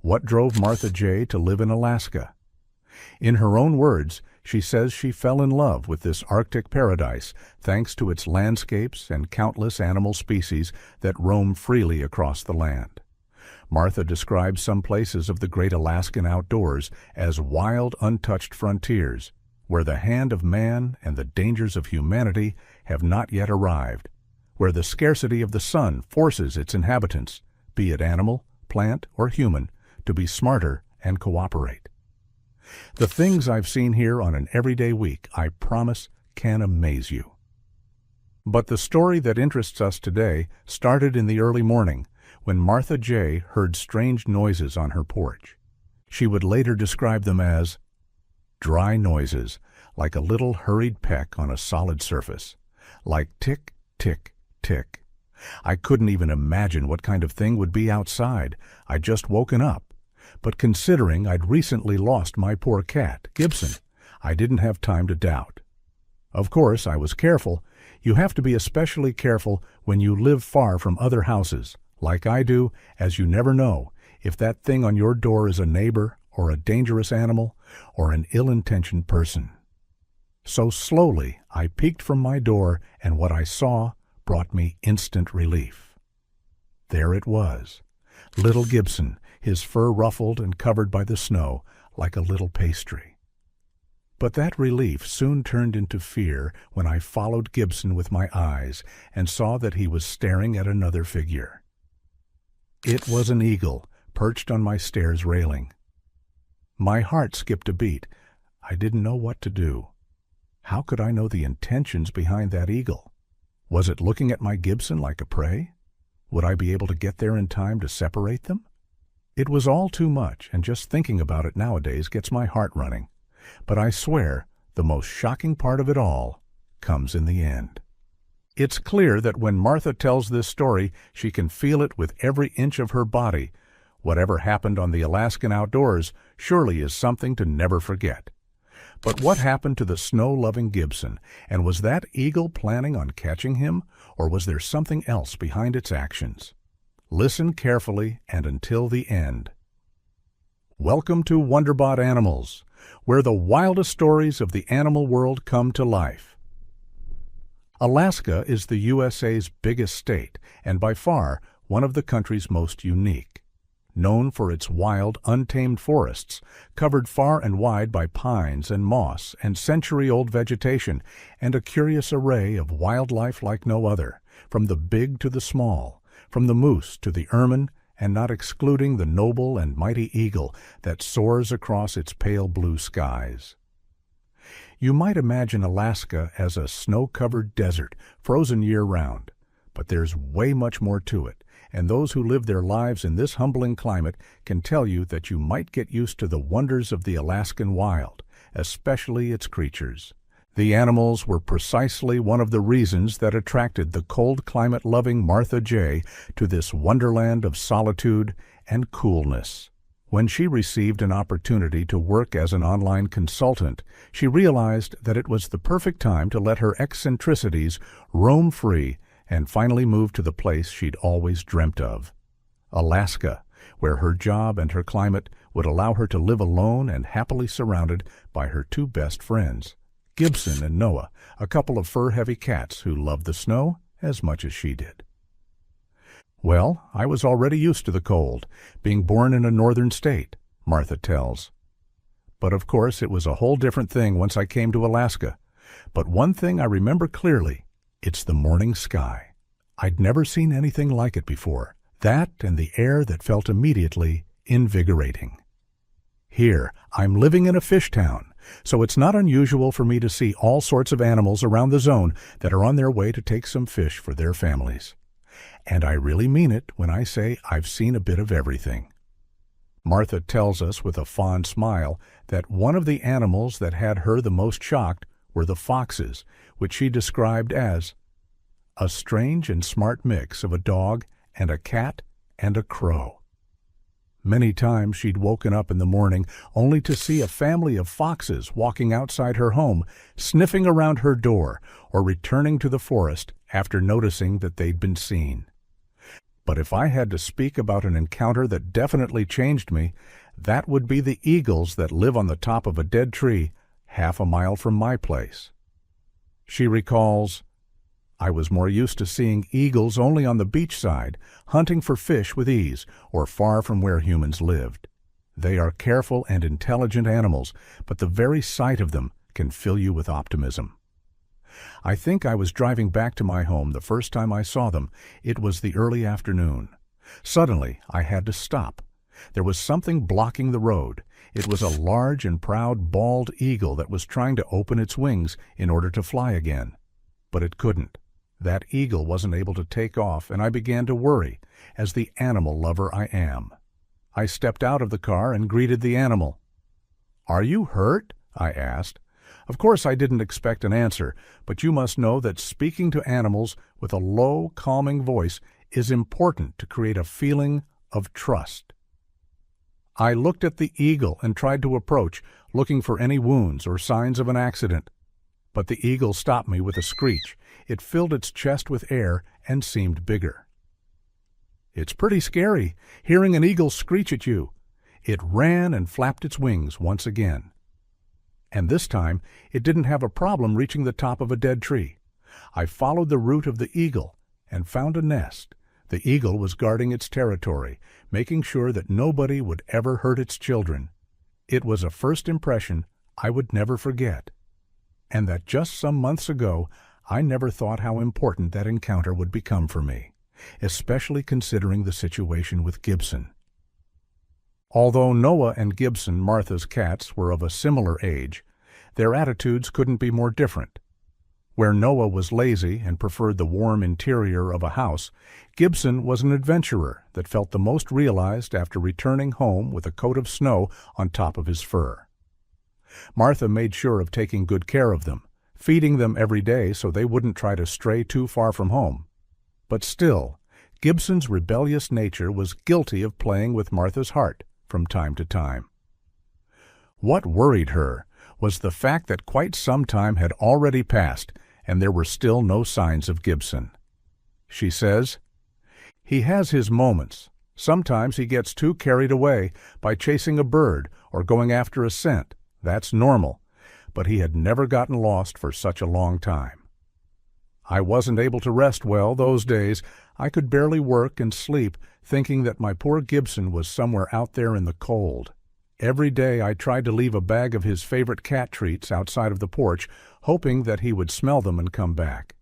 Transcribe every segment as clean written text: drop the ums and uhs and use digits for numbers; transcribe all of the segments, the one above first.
What drove Martha J. to live in Alaska? In her own words, she says she fell in love with this Arctic paradise thanks to its landscapes and countless animal species that roam freely across the land. Martha describes some places of the great Alaskan outdoors as wild, untouched frontiers, where the hand of man and the dangers of humanity have not yet arrived, where the scarcity of the sun forces its inhabitants, be it animal, plant, or human, to be smarter and cooperate. The things I've seen here on an everyday week, I promise, can amaze you. But the story that interests us today started in the early morning when Martha J. heard strange noises on her porch. She would later describe them as dry noises, like a little hurried peck on a solid surface, like tick, tick, tick. I couldn't even imagine what kind of thing would be outside. I'd just woken up. But considering I'd recently lost my poor cat, Gibson, I didn't have time to doubt. Of course, I was careful. You have to be especially careful when you live far from other houses, like I do, as you never know if that thing on your door is a neighbor or a dangerous animal or an ill-intentioned person. So slowly I peeked from my door, and what I saw brought me instant relief. There it was, little Gibson, his fur ruffled and covered by the snow like a little pastry. But that relief soon turned into fear when I followed Gibson with my eyes and saw that he was staring at another figure. It was an eagle perched on my stairs railing. My heart skipped a beat. I didn't know what to do. How could I know the intentions behind that eagle? Was it looking at my Gibson like a prey? Would I be able to get there in time to separate them? It was all too much, and just thinking about it nowadays gets my heart running. But I swear, the most shocking part of it all comes in the end. It's clear that when Martha tells this story, she can feel it with every inch of her body. Whatever happened on the Alaskan outdoors surely is something to never forget. But what happened to the snow-loving Gibson, and was that eagle planning on catching him, or was there something else behind its actions? Listen carefully and until the end. Welcome to Wonderbot Animals, where the wildest stories of the animal world come to life. Alaska is the USA's biggest state, and by far one of the country's most unique. Known for its wild, untamed forests, covered far and wide by pines and moss and century-old vegetation, and a curious array of wildlife like no other, from the big to the small, from the moose to the ermine, and not excluding the noble and mighty eagle that soars across its pale blue skies. You might imagine Alaska as a snow-covered desert, frozen year-round, but there's way much more to it, and those who live their lives in this humbling climate can tell you that you might get used to the wonders of the Alaskan wild, especially its creatures. The animals were precisely one of the reasons that attracted the cold climate-loving Martha J. to this wonderland of solitude and coolness. When she received an opportunity to work as an online consultant, she realized that it was the perfect time to let her eccentricities roam free and finally move to the place she'd always dreamt of, Alaska, where her job and her climate would allow her to live alone and happily surrounded by her two best friends, Gibson and Noah, a couple of fur-heavy cats who loved the snow as much as she did. Well, I was already used to the cold, being born in a northern state, Martha tells. But of course it was a whole different thing once I came to Alaska. But one thing I remember clearly, it's the morning sky. I'd never seen anything like it before. That and the air that felt immediately invigorating. Here, I'm living in a fish town, so it's not unusual for me to see all sorts of animals around the zone that are on their way to take some fish for their families. And I really mean it when I say I've seen a bit of everything. Martha tells us with a fond smile that one of the animals that had her the most shocked were the foxes, which she described as a strange and smart mix of a dog and a cat and a crow. Many times she'd woken up in the morning only to see a family of foxes walking outside her home, sniffing around her door, or returning to the forest after noticing that they'd been seen. But if I had to speak about an encounter that definitely changed me, that would be the eagles that live on the top of a dead tree half a mile from my place. She recalls, I was more used to seeing eagles only on the beach side, hunting for fish with ease, or far from where humans lived. They are careful and intelligent animals, but the very sight of them can fill you with optimism. I think I was driving back to my home the first time I saw them. It was the early afternoon. Suddenly, I had to stop. There was something blocking the road. It was a large and proud bald eagle that was trying to open its wings in order to fly again. But it couldn't. That eagle wasn't able to take off, and I began to worry, as the animal lover I am. I stepped out of the car and greeted the animal. "Are you hurt?" I asked. Of course I didn't expect an answer, but you must know that speaking to animals with a low, calming voice is important to create a feeling of trust. I looked at the eagle and tried to approach, looking for any wounds or signs of an accident. But the eagle stopped me with a screech. It filled its chest with air and seemed bigger. It's pretty scary, hearing an eagle screech at you. It ran and flapped its wings once again. And this time, it didn't have a problem reaching the top of a dead tree. I followed the route of the eagle and found a nest. The eagle was guarding its territory, making sure that nobody would ever hurt its children. It was a first impression I would never forget. And that just some months ago, I never thought how important that encounter would become for me, especially considering the situation with Gibson. Although Noah and Gibson, Martha's cats, were of a similar age, their attitudes couldn't be more different. Where Noah was lazy and preferred the warm interior of a house, Gibson was an adventurer that felt the most realized after returning home with a coat of snow on top of his fur. Martha made sure of taking good care of them, feeding them every day so they wouldn't try to stray too far from home. But still, Gibson's rebellious nature was guilty of playing with Martha's heart from time to time. What worried her was the fact that quite some time had already passed and there were still no signs of Gibson. She says, "He has his moments. Sometimes he gets too carried away by chasing a bird or going after a scent. That's normal, but he had never gotten lost for such a long time. I wasn't able to rest well those days. I could barely work and sleep, thinking that my poor Gibson was somewhere out there in the cold. Every day I tried to leave a bag of his favorite cat treats outside of the porch, hoping that he would smell them and come back.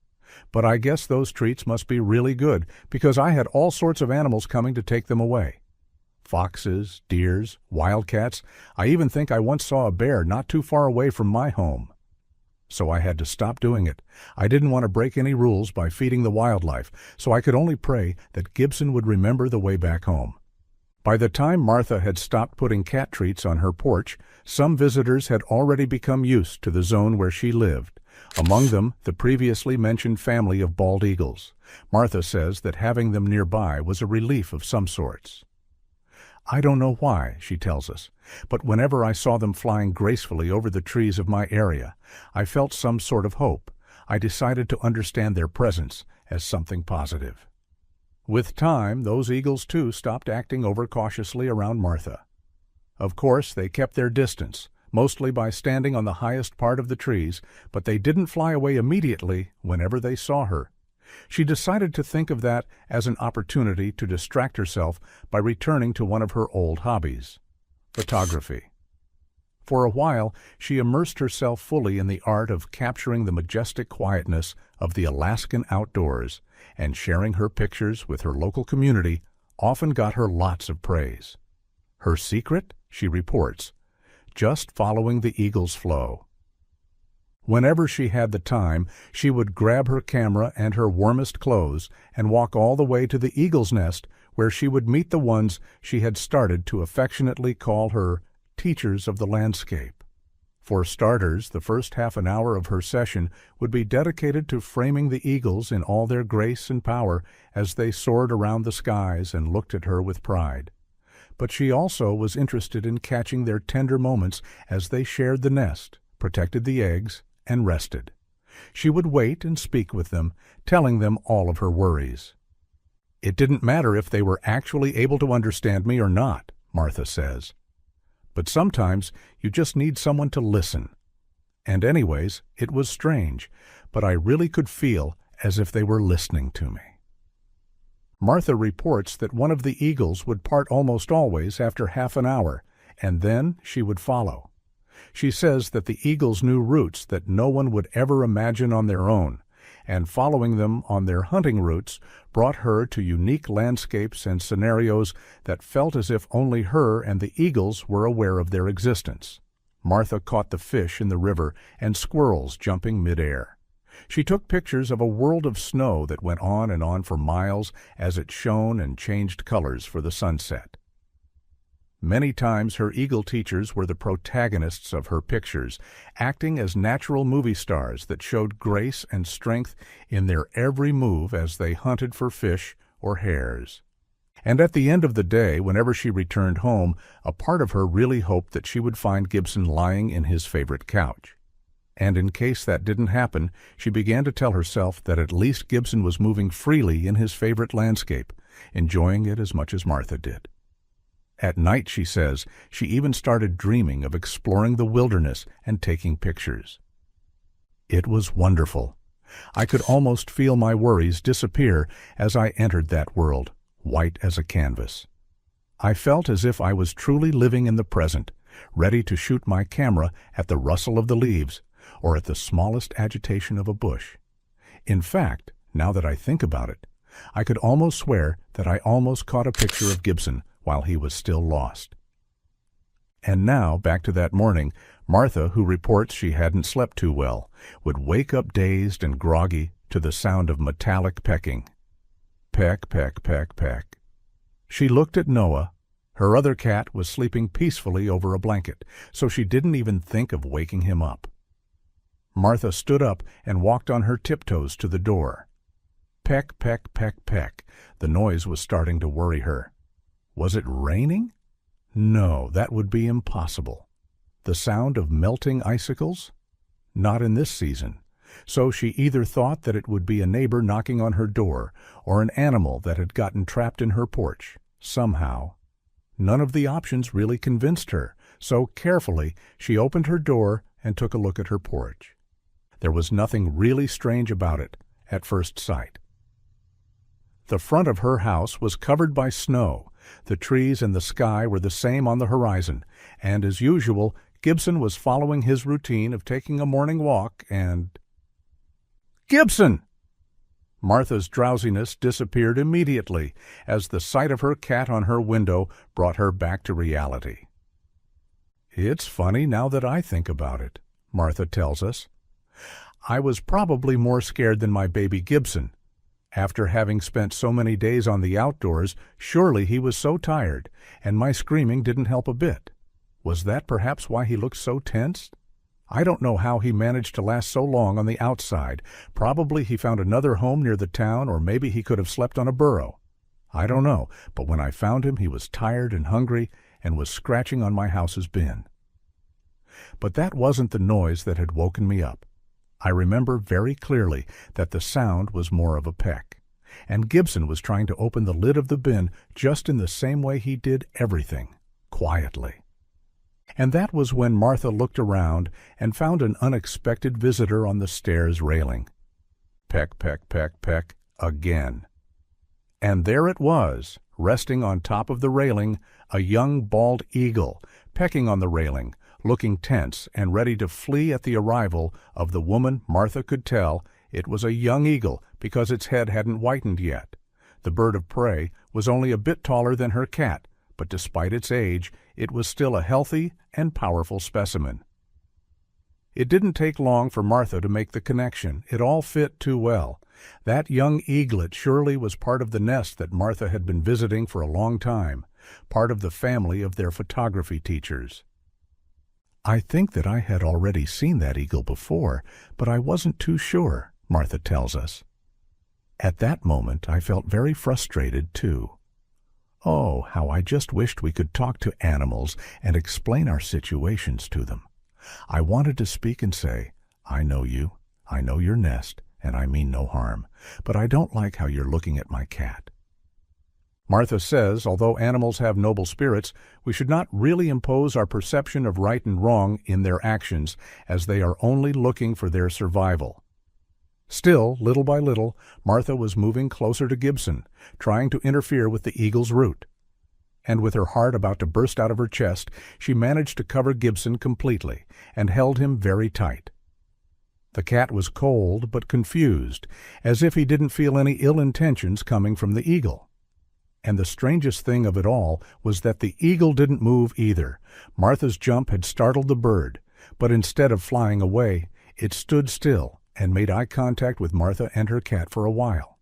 But I guess those treats must be really good, because I had all sorts of animals coming to take them away. Foxes, deers, wildcats. I even think I once saw a bear not too far away from my home. So I had to stop doing it. I didn't want to break any rules by feeding the wildlife, so I could only pray that Gibson would remember the way back home. By the time Martha had stopped putting cat treats on her porch, some visitors had already become used to the zone where she lived, among them the previously mentioned family of bald eagles. Martha says that having them nearby was a relief of some sorts. I don't know why, she tells us, but whenever I saw them flying gracefully over the trees of my area, I felt some sort of hope. I decided to understand their presence as something positive. With time, those eagles too stopped acting overcautiously around Martha. Of course, they kept their distance, mostly by standing on the highest part of the trees, but they didn't fly away immediately whenever they saw her. She decided to think of that as an opportunity to distract herself by returning to one of her old hobbies, photography. For a while, she immersed herself fully in the art of capturing the majestic quietness of the Alaskan outdoors, and sharing her pictures with her local community often got her lots of praise. Her secret, she reports, just following the eagle's flow. Whenever she had the time, she would grab her camera and her warmest clothes and walk all the way to the eagle's nest, where she would meet the ones she had started to affectionately call her teachers of the landscape. For starters, the first half an hour of her session would be dedicated to framing the eagles in all their grace and power as they soared around the skies and looked at her with pride. But she also was interested in catching their tender moments as they shared the nest, protected the eggs, and rested. She would wait and speak with them, telling them all of her worries. It didn't matter if they were actually able to understand me or not, Martha says. But sometimes you just need someone to listen. And anyways, it was strange, but I really could feel as if they were listening to me. Martha reports that one of the eagles would part almost always after half an hour, and then she would follow. She says that the eagles knew routes that no one would ever imagine on their own, and following them on their hunting routes brought her to unique landscapes and scenarios that felt as if only her and the eagles were aware of their existence. Martha caught the fish in the river and squirrels jumping midair. She took pictures of a world of snow that went on and on for miles as it shone and changed colors for the sunset. Many times her eagle teachers were the protagonists of her pictures, acting as natural movie stars that showed grace and strength in their every move as they hunted for fish or hares. And at the end of the day, whenever she returned home, a part of her really hoped that she would find Gibson lying in his favorite couch. And in case that didn't happen, she began to tell herself that at least Gibson was moving freely in his favorite landscape, enjoying it as much as Martha did. At night, she says, she even started dreaming of exploring the wilderness and taking pictures. It was wonderful. I could almost feel my worries disappear as I entered that world, white as a canvas. I felt as if I was truly living in the present, ready to shoot my camera at the rustle of the leaves or at the smallest agitation of a bush. In fact, now that I think about it, I could almost swear that I almost caught a picture of Gibson while he was still lost. And now, back to that morning, Martha, who reports she hadn't slept too well, would wake up dazed and groggy to the sound of metallic pecking. Peck, peck, peck, peck. She looked at Noah. Her other cat was sleeping peacefully over a blanket, so she didn't even think of waking him up. Martha stood up and walked on her tiptoes to the door. Peck, peck, peck, peck. The noise was starting to worry her. Was it raining? No, that would be impossible. The sound of melting icicles? Not in this season. So she either thought that it would be a neighbor knocking on her door or an animal that had gotten trapped in her porch, somehow. None of the options really convinced her, so carefully she opened her door and took a look at her porch. There was nothing really strange about it at first sight. The front of her house was covered by snow. The trees and the sky were the same on the horizon, and as usual, Gibson was following his routine of taking a morning walk and... Gibson! Martha's drowsiness disappeared immediately as the sight of her cat on her window brought her back to reality. It's funny now that I think about it, Martha tells us. I was probably more scared than my baby Gibson. After having spent so many days on the outdoors, surely he was so tired, and my screaming didn't help a bit. Was that perhaps why he looked so tense? I don't know how he managed to last so long on the outside. Probably he found another home near the town, or maybe he could have slept on a burrow. I don't know, but when I found him, he was tired and hungry and was scratching on my house's bin. But that wasn't the noise that had woken me up. I remember very clearly that the sound was more of a peck, and Gibson was trying to open the lid of the bin just in the same way he did everything, quietly. And that was when Martha looked around and found an unexpected visitor on the stairs railing. Peck, peck, peck, peck, again. And there it was, resting on top of the railing, a young bald eagle, pecking on the railing, looking tense and ready to flee at the arrival of the woman. Martha could tell it was a young eagle because its head hadn't whitened yet. The bird of prey was only a bit taller than her cat, but despite its age, it was still a healthy and powerful specimen. It didn't take long for Martha to make the connection. It all fit too well. That young eaglet surely was part of the nest that Martha had been visiting for a long time, part of the family of their photography teachers. I think that I had already seen that eagle before, but I wasn't too sure, Martha tells us. At that moment, I felt very frustrated, too. Oh, how I just wished we could talk to animals and explain our situations to them. I wanted to speak and say, I know you, I know your nest, and I mean no harm, but I don't like how you're looking at my cat. Martha says, although animals have noble spirits, we should not really impose our perception of right and wrong in their actions, as they are only looking for their survival. Still, little by little, Martha was moving closer to Gibson, trying to interfere with the eagle's route. And with her heart about to burst out of her chest, she managed to cover Gibson completely and held him very tight. The cat was cold but confused, as if he didn't feel any ill intentions coming from the eagle. And the strangest thing of it all was that the eagle didn't move either. Martha's jump had startled the bird, but instead of flying away, it stood still and made eye contact with Martha and her cat for a while.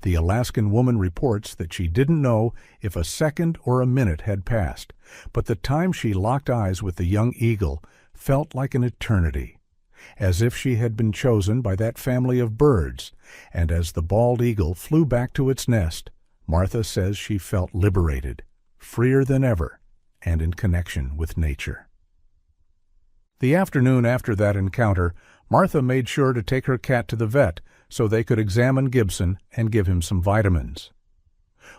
The Alaskan woman reports that she didn't know if a second or a minute had passed, but the time she locked eyes with the young eagle felt like an eternity, as if she had been chosen by that family of birds, and as the bald eagle flew back to its nest, Martha says she felt liberated, freer than ever, and in connection with nature. The afternoon after that encounter, Martha made sure to take her cat to the vet so they could examine Gibson and give him some vitamins.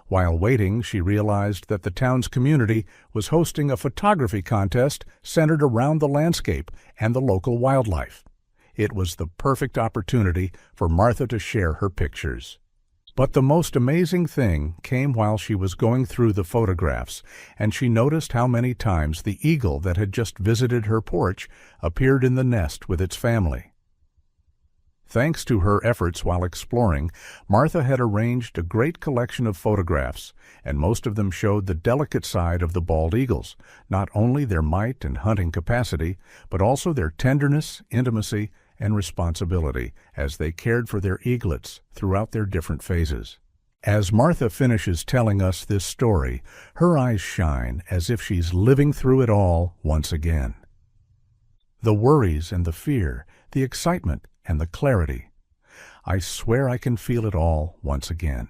While waiting, she realized that the town's community was hosting a photography contest centered around the landscape and the local wildlife. It was the perfect opportunity for Martha to share her pictures. But the most amazing thing came while she was going through the photographs, and she noticed how many times the eagle that had just visited her porch appeared in the nest with its family. Thanks to her efforts while exploring, Martha had arranged a great collection of photographs, and most of them showed the delicate side of the bald eagles, not only their might and hunting capacity, but also their tenderness, intimacy, and responsibility as they cared for their eaglets throughout their different phases. As Martha finishes telling us this story, her eyes shine as if she's living through it all once again. The worries and the fear, the excitement and the clarity. I swear I can feel it all once again.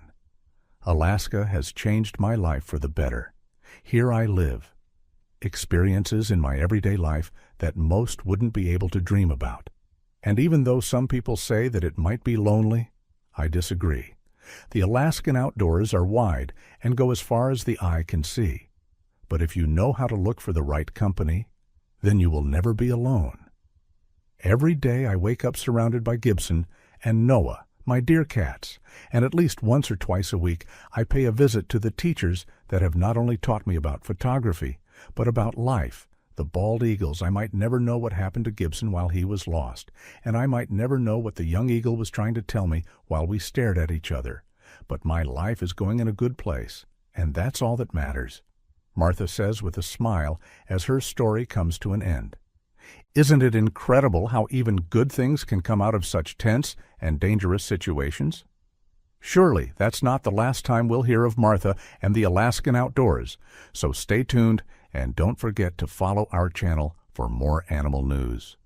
Alaska has changed my life for the better. Here I live. Experiences in my everyday life that most wouldn't be able to dream about. And even though some people say that it might be lonely, I disagree. The Alaskan outdoors are wide and go as far as the eye can see. But if you know how to look for the right company, then you will never be alone. Every day I wake up surrounded by Gibson and Noah, my dear cats, and at least once or twice a week I pay a visit to the teachers that have not only taught me about photography, but about life. The bald eagles. I might never know what happened to Gibson while he was lost, and I might never know what the young eagle was trying to tell me while we stared at each other. But my life is going in a good place, and that's all that matters, Martha says with a smile as her story comes to an end. Isn't it incredible how even good things can come out of such tense and dangerous situations? Surely that's not the last time we'll hear of Martha and the Alaskan outdoors, so stay tuned and don't forget to follow our channel for more animal news.